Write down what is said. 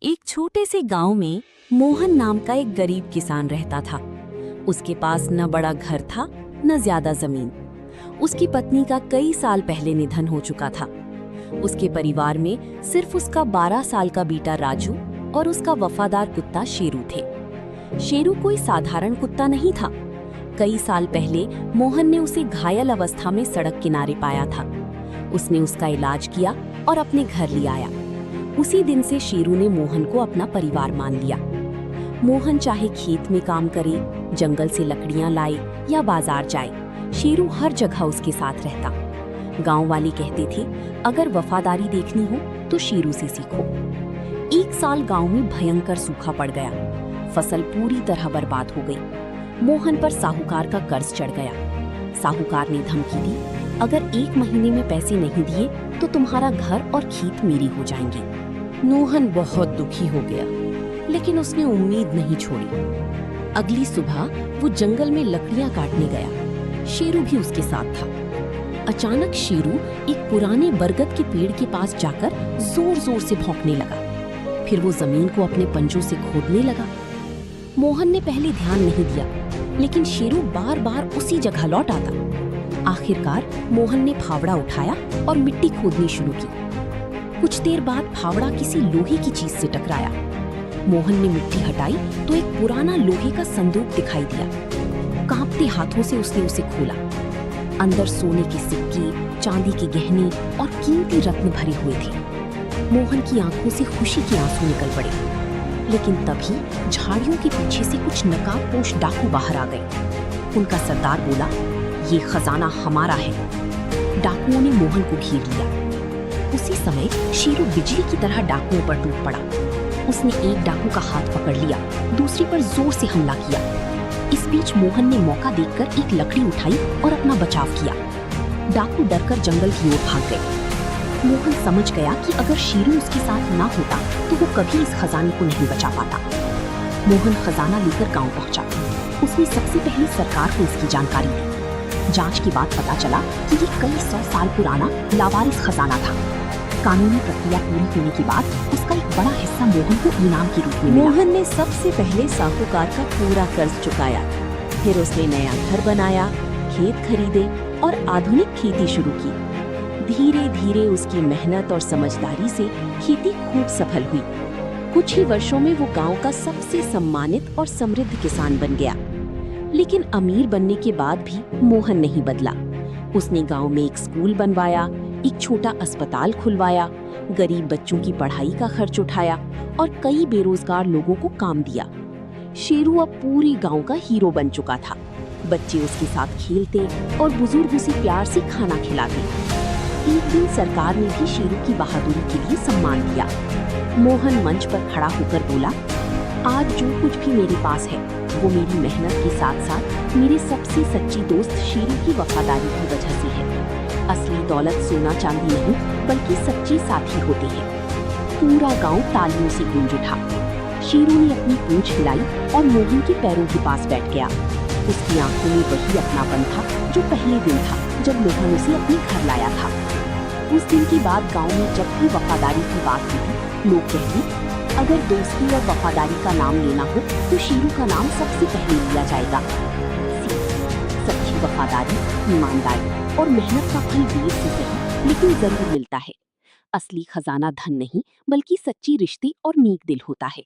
एक छोटे से गांव में मोहन नाम का एक गरीब किसान रहता था। उसके पास न बड़ा घर था न ज्यादा जमीन। उसकी पत्नी का कई साल पहले निधन हो चुका था। उसके परिवार में सिर्फ उसका 12 साल का बेटा राजू और उसका वफादार कुत्ता शेरू थे। शेरू कोई साधारण कुत्ता नहीं था। कई साल पहले मोहन ने उसे घायल अवस्था में सड़क किनारे पाया था। उसने उसका इलाज किया और अपने घर ले आया। उसी दिन से शेरू ने मोहन को अपना परिवार मान लिया। मोहन चाहे खेत में काम करे, जंगल से लकड़ियां लाए या बाजार जाए, शेरू हर जगह उसके साथ रहता। गांव वाले कहते थे, अगर वफादारी देखनी हो तो शेरू से सीखो। एक साल गांव में भयंकर सूखा पड़ गया। फसल पूरी तरह बर्बाद हो गई। मोहन पर साहूकार का कर्ज चढ़ गया। साहूकार ने धमकी दी, अगर 1 महीने में पैसे नहीं दिए तो तुम्हारा घर और खेत मेरी हो जाएंगे। मोहन बहुत दुखी हो गया, लेकिन उसने उम्मीद नहीं छोड़ी। अगली सुबह वो जंगल में लकड़ियां काटने गया। शेरू भी उसके साथ था। अचानक शेरू एक पुराने बरगद के पेड़ के पास जाकर जोर जोर से भौंकने लगा। फिर वो जमीन को अपने पंजों से खोदने लगा। मोहन ने पहले ध्यान नहीं दिया, लेकिन शेरू बार बार उसी जगह लौट आता। आखिरकार मोहन ने फावड़ा उठाया और मिट्टी खोदनी शुरू की। कुछ देर बाद फावड़ा किसी लोहे की चीज से टकराया। मोहन ने मिट्टी हटाई तो एक पुराना लोहे का संदूक दिखाई दिया। कांपते हाथों से उसने उसे खोला। अंदर सोने के सिक्के, चांदी के गहने और कीमती रत्न भरे हुए थे। मोहन की आंखों से खुशी के आंसू निकल पड़े। लेकिन तभी झाड़ियों के पीछे से कुछ नकाबपोश डाकू बाहर आ गए। उनका सरदार बोला, ये खजाना हमारा है। डाकुओं ने मोहन को घेर लिया। उसी समय शेरू बिजली की तरह डाकुओं पर टूट पड़ा। उसने एक डाकू का हाथ पकड़ लिया, दूसरे पर जोर से हमला किया। इस बीच मोहन ने मौका देखकर एक लकड़ी उठाई और अपना बचाव किया। डाकू डरकर जंगल की ओर भाग गए। मोहन समझ गया कि अगर शेरू उसके साथ ना होता तो वो कभी इस खजाने को नहीं बचा पाता। मोहन खजाना लेकर गांव पहुंचा। उसने सबसे पहले सरकार को इसकी जानकारी दी। जांच के बाद पता चला कि ये कई 100 साल पुराना लावारिस खजाना था। कानूनी प्रक्रिया पूरी होने के बाद उसका एक बड़ा हिस्सा मोहन को इनाम के रूप में मिला। मोहन ने सबसे पहले साहूकार का पूरा कर्ज चुकाया। फिर उसने नया घर बनाया, खेत खरीदे और आधुनिक खेती शुरू की। धीरे धीरे उसकी मेहनत और समझदारी से खेती खूब सफल हुई। कुछ ही वर्षों में वो गांव का सबसे सम्मानित और समृद्ध किसान बन गया। लेकिन अमीर बनने के बाद भी मोहन नहीं बदला। उसने गांव में एक स्कूल बनवाया, एक छोटा अस्पताल खुलवाया, गरीब बच्चों की पढ़ाई का खर्च उठाया और कई बेरोजगार लोगों को काम दिया। शेरू अब पूरे गांव का हीरो बन चुका था। बच्चे उसके साथ खेलते और बुजुर्ग उसे प्यार से खाना खिलाते। एक दिन सरकार ने भी शेरू की बहादुरी के लिए सम्मान दिया। मोहन मंच पर खड़ा होकर बोला, आज जो कुछ भी मेरे पास है वो मेरी मेहनत के साथ साथ मेरे सबसे सच्ची दोस्त शेरू की वफादारी की वजह से है। असली दौलत सोना चांदी नहीं बल्कि सच्चे साथी होते हैं। पूरा गांव तालियों से गूंज उठा। शेरू ने अपनी पूंछ हिलाई और मोहन के पैरों के पास बैठ गया। उसकी आंखों में वही अपनापन था जो पहले दिन था जब मोहन उसे अपने घर लाया था। उस दिन के बाद गांव में जब भी वफादारी की बात होती, लोग कहते, अगर दोस्ती और वफादारी का नाम लेना हो तो शेरू का नाम सबसे पहले लिया जाएगा। सच्ची वफादारी, ईमानदारी और मेहनत का फल देर से सही लेकिन जरूर मिलता है। असली खजाना धन नहीं बल्कि सच्ची रिश्ते और नेक दिल होता है।